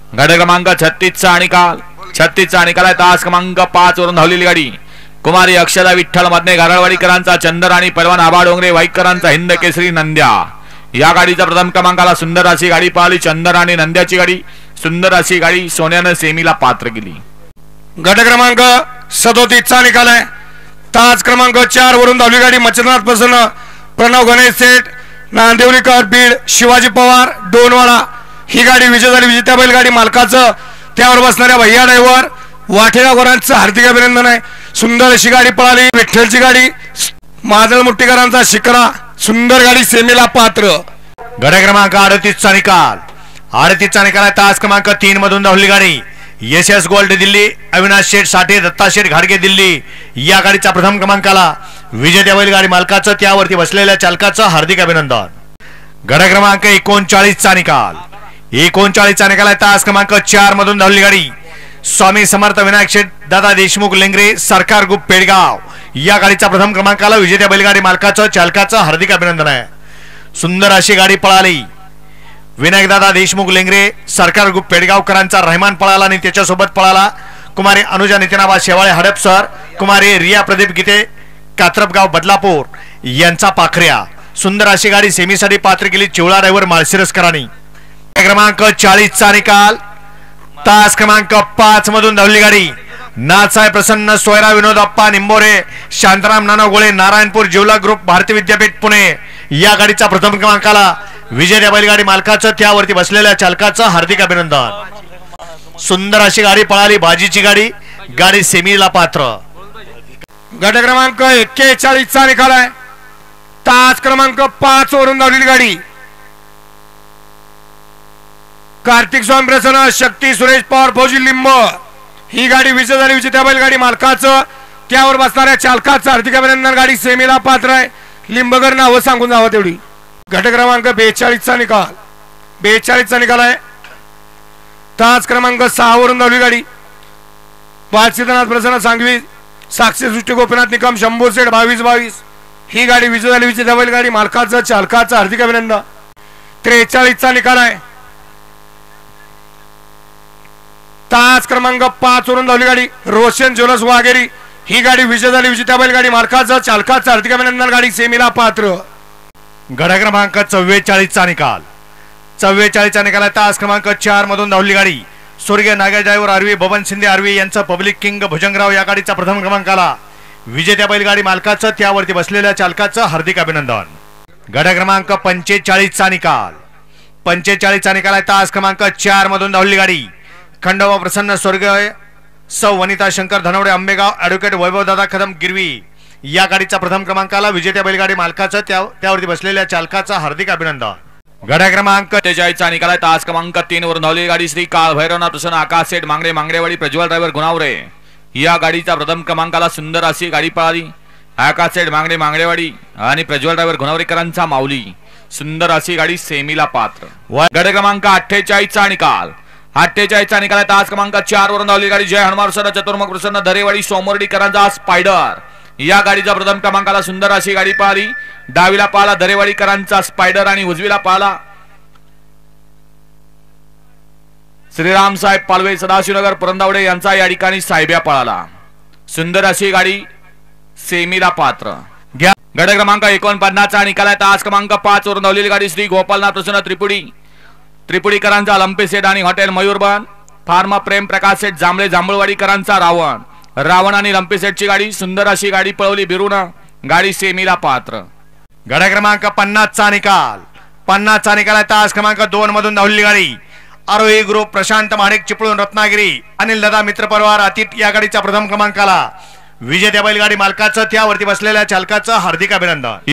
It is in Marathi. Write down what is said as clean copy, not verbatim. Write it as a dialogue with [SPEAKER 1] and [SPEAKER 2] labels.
[SPEAKER 1] गट क्रमांक 36चा निकाल 36चा निकाल आहे। तास क्रमांक 5 वरून धावलेली गाडी कुमारी अक्षदा विठ्ठल मधने गारळवाडीकरांचा चंदर आणि परवान आबा डोंगरे वाईकरांचा हिंद केसरी नंद्या। या गाडीचा प्रथम क्रमांकाला सुंदर अशी गाडी पळाली। चंदर आणि नंद्याची गाडी सुंदर अशी गाडी सोन्याने सेमीला पात्र केली।
[SPEAKER 2] गट क्रमांक 37चा निकाल आहे। तास क्रमांक 4 वरून धावली गाडी मच्छिंद्रनाथ प्रसन्न प्रणव गणेश सेठ नांदेवलीकर बीड शिवाजी पवार डोनवाडा। ही गाडी विजय झाली। विजेत्या बैलगाडी मालकाचं त्यावर बसणाऱ्या भैया ड्रायव्हर वाठेगावकरांचं हार्दिक अभिनंदन आहे। सुंदर अशी गाडी पळाली। विठ्ठलची गाडी माजल मुट्टीकरांचा शिकरा सुंदर गाडी सेमीला पात्र।
[SPEAKER 3] गट क्रमांक 38चा निकाल 38चा निकाल आहे। तास क्रमांक 3 मधून धावली गाडी एस गोल्ड दिल्ली अविनाश शेठ साठे दत्ता शेठ घाडगे दिल्ली। या गाडीचा प्रथम क्रमांकाला विजेत्या बैलगाडी मालकाचं त्यावरती बसलेल्या चालकाचं हार्दिक अभिनंदन। गट क्रमांक 39चा निकाल 39चा निकाल आहे। तास क्रमांक 4 मधून धावली गाडी स्वामी समर्थ विनायक शेठ दादा देशमुख लेंगरे सरकार ग्रुप पेडगाव। या गाडीचा प्रथम क्रमांकाला विजेत्या बैलगाडी मालकाचं चालकाचं हार्दिक अभिनंदन आहे। सुंदर अशी गाडी पळाली। विनायक दादा देशमुख लेंगरे सरकार ग्रुप पेडगावकरांचा रहमान पळाला आणि त्याच्यासोबत पळाला कुमारी अनुजा नितीनाबा शेवाळे हडपसर कुमारी रिया प्रदीप गीते कात्रपगाव बदलापूर यांचा पाखऱ्या। सुंदर अशी गाडी सेमीसाठी पात्र केली चिवळा ड्रायव्हर माळशिरसकरांनी। क्रमांक 40चा निकाल तास क्रमांक 5 मधून धावली गाडी नाथसाहेब प्रसन्न सोयरा विनोद अप्पा निंबोरे शांताराम नाना गोळे नारायणपूर जिवला ग्रुप भारतीय विद्यापीठ पुणे। या गाडीचा प्रथम क्रमांकाला विजेत्या बैलगाडी मालकाचं त्यावरती बसलेल्या चालकाचं हार्दिक अभिनंदन। सुंदर अशी गाडी पळाली बाजीची गाडी गाडी सेमीला पात्र।
[SPEAKER 2] गट क्रमांक 41चा निकाल आहे। तास क्रमांक 5 वरून धावलेली गाडी कार्तिक स्वामी प्रसन्न शक्ती सुरेश पवार फौजी लिंब। ही गाडी विजय झाली। विजेत्या बैलगाडी मालकाचं त्यावर बसणाऱ्या चालकाचं हार्दिक अभिनंदन। गाडी सेमीला पात्र आहे। लिंबगर नावं सांगून जावं तेवढी। गट क्रमांक 42चा निकाल 42चा निकाल आहे। तास क्रमांक 6 वरून धावली गाडी बालसिद्धनाथ प्रसन्न सांगवी साक्षी सृष्टी गोपीनाथ निकम शंभू सेठ 22-22। ही गाडी विजय झाली। विजेत्या बैलगाडी मालकाचं चालकाचं हार्दिक अभिनंदन। 43चा निकाल आहे। तास क्रमांक 5 वरून धावली गाडी रोशन ज्वेलर्स वाघेरी। ही गाडी विजय झाली। विजेत्या बैलगाडी मालकाचं चालकाचं हार्दिक अभिनंदन। गाडी सेमीला पात्र।
[SPEAKER 3] गट क्रमांक 44चा निकाल 44चा निकाल आहे। तास क्रमांक 4 मधून धावली गाडी स्वर्गीय नागा ड्रायव्हर आरवी बबन शिंदे आरवी यांचं पब्लिक किंग भुजंगराव। या गाडीचा प्रथम क्रमांकाला विजेत्या बैलगाडी मालकाचं त्यावरती बसलेल्या चालकाचं हार्दिक अभिनंदन। गट क्रमांक 45चा निकाल 45चा निकाल आहे। तास क्रमांक 4 मधून धावली गाडी खंडोबा प्रसन्न स्वर्गीय सौ वनिता शंकर धनवडे आंबेगाव ॲडव्होकेट वैभवदादा कदम गिरवी। या गाडीचा प्रथम क्रमांकाला विजेत्या बैलगाडी मालकाचं त्यावरती बसलेल्या चालकाचं हार्दिक अभिनंदन। गट क्रमांक
[SPEAKER 1] 43चा निकाल आहे। तास क्रमांक 3 वरून धावलेली गाडी श्री काळ भैरवनाथ प्रसन्न आकाश सेठ मांगडे मांगडेवाडी प्रज्वल ड्रायव्हर गुणावरे। या गाडीचा प्रथम क्रमांकाला सुंदर अशी गाडी पळाली। आकाश सेठ मांगडे मांगडेवाडी आणि प्रज्वल ड्रायव्हर गुणावरेकरांचा माऊली। सुंदर अशी गाडी सेमीला पात्र। गट क्रमांक 48चा निकाल 48चा निकाल आहे। तास क्रमांक 4 वरून धावलेली गाडी जय हनुमान प्रसन्न चतुर्मुख प्रसन्न दरेवाडी सोमवर्डीकरांचा स्पायडर। या गाडीचा प्रथम क्रमांकाला सुंदर अशी गाडी पळाली। डावीला पाला दरेवाडीकरांचा स्पायडर आणि उजवीला पाला श्रीराम साहेब पालवे सदाशिवनगर पुरंदावडे यांचा या ठिकाणी साहेब्या पळाला। सुंदर अशी गाडी सेमीला पात्र। गट क्रमांक 49चा निकाल आहे। तास क्रमांक 5 वरून धावलेली गाडी श्री गोपालनाथ प्रसन्न त्रिपुडीकरांचा लंपे सेट आणि hotel मयूरबन form Prem Prakash set जांभळे जांभळवाडीकरांचा रावण आणि लंपे सेटची गाडी सुंदर अशी गाडी पळवली बिरून गाडी सेमीला पात्र।
[SPEAKER 3] गट क्रमांक 50चा निकाल 50चा निकाल आहे। तास क्रमांक 2 मधून धावलेली गाडी आरोही ग्रुप प्रशांत माणिक चिपळूण रत्नागिरी अनिल दादा मित्र परिवार अतिट। या गाडीचा प्रथम क्रमांकाला विजेत्या बैलगाडी मालकाचं त्यावरती बसलेल्या चालकाचं हार्दिक अभिनंदन।